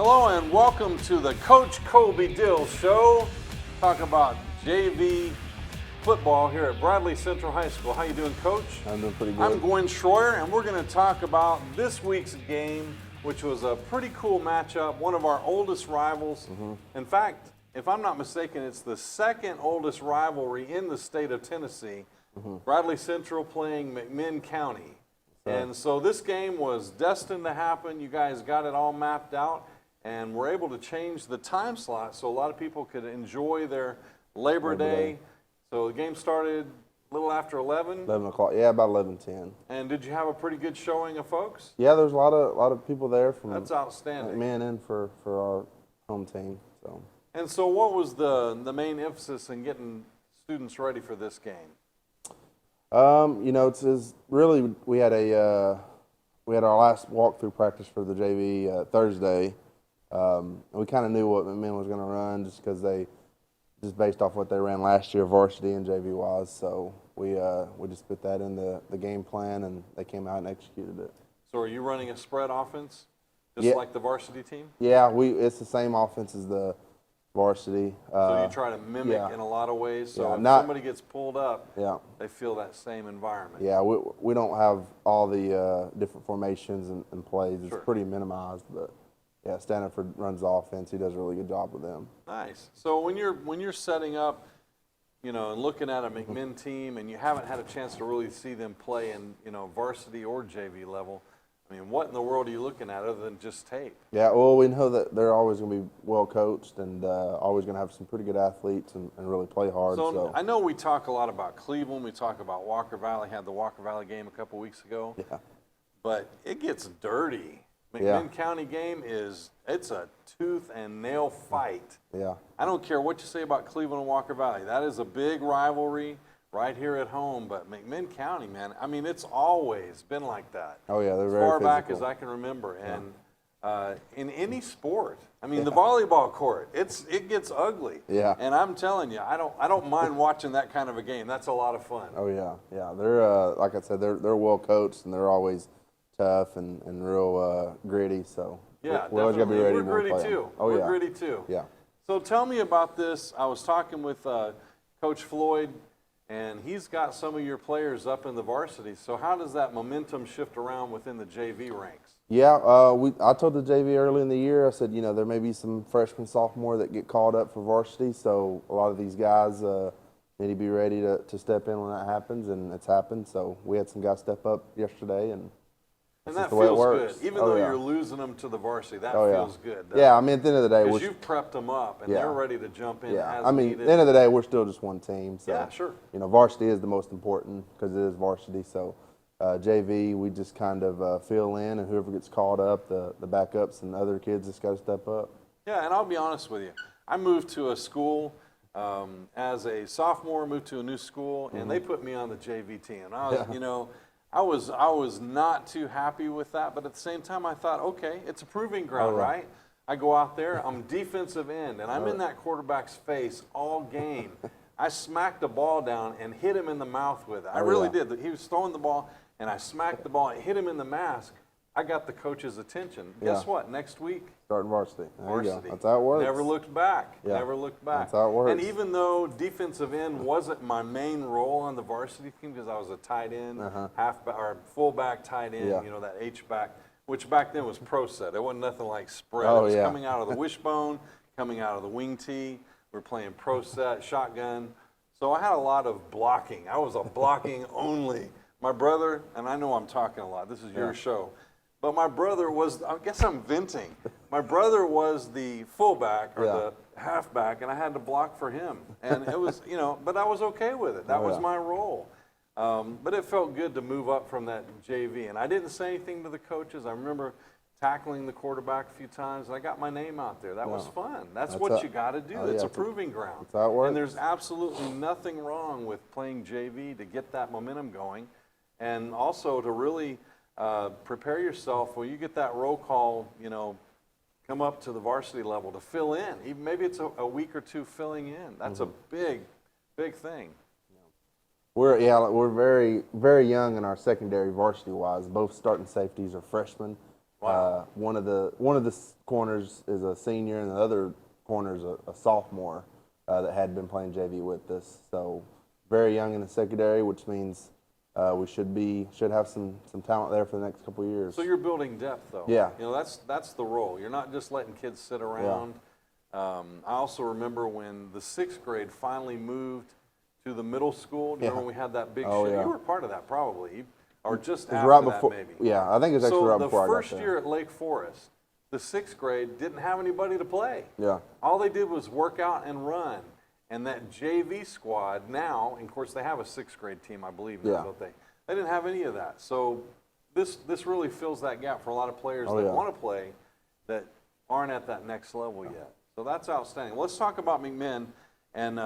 Hello and welcome to the Coach Colby Dills Show. Talk about JV football here at Bradley Central High School. How you doing, Coach? I'm doing pretty good. I'm Gwen Shroyer, and we're going to talk about this week's game, which was a pretty cool matchup, one of our oldest rivals. In fact, if I'm not mistaken, it's the second oldest rivalry in the state of Tennessee. Bradley Central playing McMinn County. And so this game was destined to happen. You guys got it all mapped out, and were able to change the time slot so a lot of people could enjoy their Labor Day. So the game started a little after 11. 11 o'clock, yeah, about 11:10. And did you have a pretty good showing of folks? Yeah, there's a lot of people there from That's outstanding. McMinn and for our home team. So. And so what was the main emphasis in getting students ready for this game? You know, it's really we had our last walkthrough practice for the JV Thursday. We kind of knew what McMinn was going to run just based off what they ran last year, varsity and JV wise. So we just put that in the game plan, and they came out and executed it. So are you running a spread offense, just like the varsity team? Yeah, it's the same offense as the varsity. So you try to mimic in a lot of ways. So if somebody gets pulled up, they feel that same environment. Yeah, we don't have all the different formations and plays. It's pretty minimized, but yeah, Stanford runs the offense. He does a really good job with them. Nice. So when you're setting up, and looking at a McMinn team, and you haven't had a chance to really see them play in varsity or JV level, I mean, what in the world are you looking at other than just tape? Yeah, well, we know that they're always going to be well coached and always going to have some pretty good athletes and really play hard. So I know we talk a lot about Cleveland. We talk about Walker Valley. Had the Walker Valley game a couple weeks ago. Yeah. But it gets dirty. McMinn County game it's a tooth and nail fight. Yeah. I don't care what you say about Cleveland and Walker Valley. That is a big rivalry right here at home. But McMinn County, man, I mean, it's always been like that. Oh, yeah, they're as very far back physical. as I can remember. And in any sport, I mean, the volleyball court, it gets ugly. Yeah. And I'm telling you, I don't mind watching that kind of a game. That's a lot of fun. Oh, yeah. Yeah, they're, like I said, they're well coached, and they're always tough and real gritty. So yeah, we're always got to be ready. We're gritty too. Oh, we're yeah. gritty too. Yeah. So tell me about this. I was talking with Coach Floyd, and he's got some of your players up in the varsity. So how does that momentum shift around within the JV ranks? Yeah, I told the JV early in the year, I said, there may be some freshmen, sophomore that get called up for varsity. So a lot of these guys need to be ready to step in when that happens, and it's happened. So we had some guys step up yesterday, and that feels good. Even though you're losing them to the varsity, that feels good. Yeah, I mean, at the end of the day, because you've prepped them up, and they're ready to jump in as I mean, needed. at the end of the day, we're still just one team. So, yeah, sure. Varsity is the most important because it is varsity. So JV, we just kind of fill in, and whoever gets called up, the backups and the other kids just got to step up. Yeah, and I'll be honest with you. I moved to a school as a sophomore, moved to a new school, and they put me on the JV team. I was, I was not too happy with that, but at the same time, I thought, okay, it's a proving ground, right? I go out there, I'm defensive end, and I'm in that quarterback's face all game. I smacked the ball down and hit him in the mouth with it. I really did. He was throwing the ball, and I smacked the ball and hit him in the mask. I got the coach's attention. Guess what? Next week, starting varsity. Varsity. That's how it works. Never looked back. Yeah. Never looked back. That's how it works. And even though defensive end wasn't my main role on the varsity team because I was a tight end, halfback or fullback tight end, that H back, which back then was pro set. It wasn't nothing like spread. It was coming out of the wishbone, coming out of the wing tee. We're playing pro set, shotgun. So I had a lot of blocking. I was a blocking only. My brother, and I know I'm talking a lot. This is your show. But my brother was, I guess I'm venting. My brother was the fullback or the halfback, and I had to block for him. And it was, but I was okay with it. That was my role. But it felt good to move up from that JV. And I didn't say anything to the coaches. I remember tackling the quarterback a few times, and I got my name out there. That was fun. That's what you got to do. It's a proving ground. That's how it works. And there's absolutely nothing wrong with playing JV to get that momentum going, and also to really prepare yourself when you get that roll call, come up to the varsity level to fill in. Even maybe it's a week or two filling in. That's a big, big thing. We're very, very young in our secondary varsity wise. Both starting safeties are freshmen. Wow. One of the corners is a senior, and the other corner is a sophomore that had been playing JV with us. So very young in the secondary, which means we should have some talent there for the next couple of years. So you're building depth, though. Yeah. You know, that's the role. You're not just letting kids sit around. I also remember when the 6th grade finally moved to the middle school. Do you remember when we had that big shift? You were part of that probably, or just after right before, that maybe. Yeah, I think it was actually right before I got there. So the first year at Lake Forest, the 6th grade didn't have anybody to play. Yeah. All they did was work out and run. And that JV squad now, and of course they have a 6th grade team, I believe now, don't they? They didn't have any of that. So this really fills that gap for a lot of players that want to play that aren't at that next level yet. So that's outstanding. Let's talk about McMinn and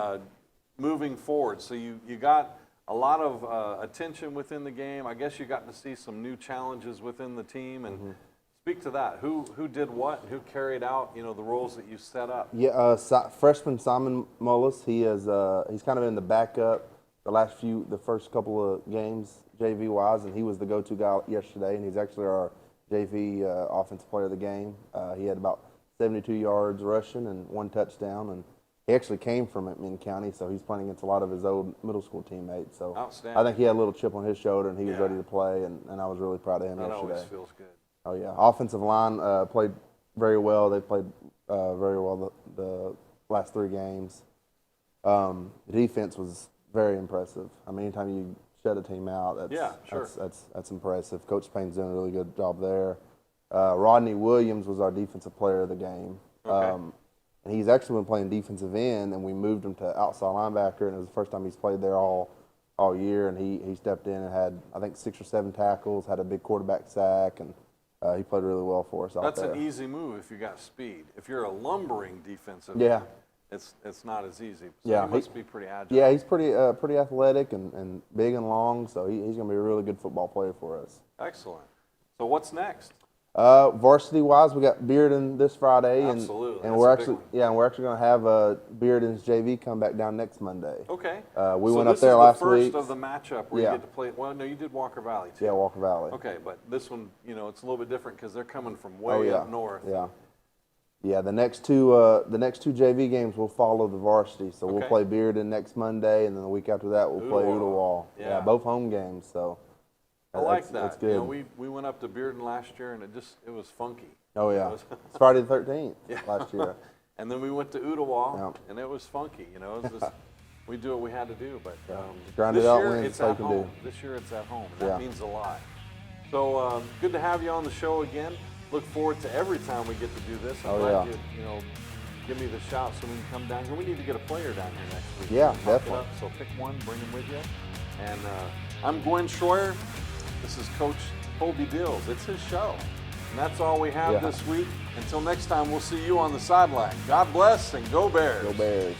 moving forward. So you got a lot of attention within the game. I guess you got to see some new challenges within the team, and speak to that. Who did what? And who carried out the roles that you set up? Yeah, freshman Simon Mullis. He's kind of in the backup the first couple of games JV wise, and he was the go-to guy yesterday. And he's actually our JV offensive player of the game. He had about 72 yards rushing and 1 touchdown, and he actually came from McMinn County, so he's playing against a lot of his old middle school teammates. So I think he had a little chip on his shoulder, and he was ready to play, and I was really proud of him yesterday. That always feels good. Oh, yeah. Offensive line played very well. They played very well the last 3 games. The defense was very impressive. I mean, anytime you shut a team out, that's impressive. Coach Payne's doing a really good job there. Rodney Williams was our defensive player of the game. And he's actually been playing defensive end, and we moved him to outside linebacker, and it was the first time he's played there all year, and he stepped in and had, I think, 6 or 7 tackles, had a big quarterback sack, and he played really well for us out there. That's an easy move if you got speed. If you're a lumbering defensive end, it's not as easy. So he must be pretty agile. Yeah, he's pretty athletic and big and long, so he's going to be a really good football player for us. Excellent. So what's next? Varsity wise, we got Bearden this Friday, Absolutely. and we're actually going to have Bearden's JV come back down next Monday. Okay. We went up there last week. This is the first of the matchup where you get to play. Well, no, you did Walker Valley too. Yeah, Walker Valley. Okay, but this one, it's a little bit different because they're coming from way up north. Yeah. Yeah, the next two JV games will follow the varsity. So we'll play Bearden next Monday, and then the week after that we'll play Ooltewah. Yeah, both home games. So I like that. That's good. We went up to Bearden last year, and it was funky. Oh yeah, it's Friday the 13th last year. And then we went to Ooltewah, and it was funky. It was just, we do what we had to do. But grind it out, win. It's at home. This year it's at home. And that means a lot. So good to have you on the show again. Look forward to every time we get to do this. I'm glad you give me the shout so we can come down here. We need to get a player down here next week. Yeah, definitely. So pick one, bring him with you. And I'm Gwen Shroyer. This is Coach Colby Dills. It's his show. And that's all we have this week. Until next time, we'll see you on the sideline. God bless and go Bears. Go Bears.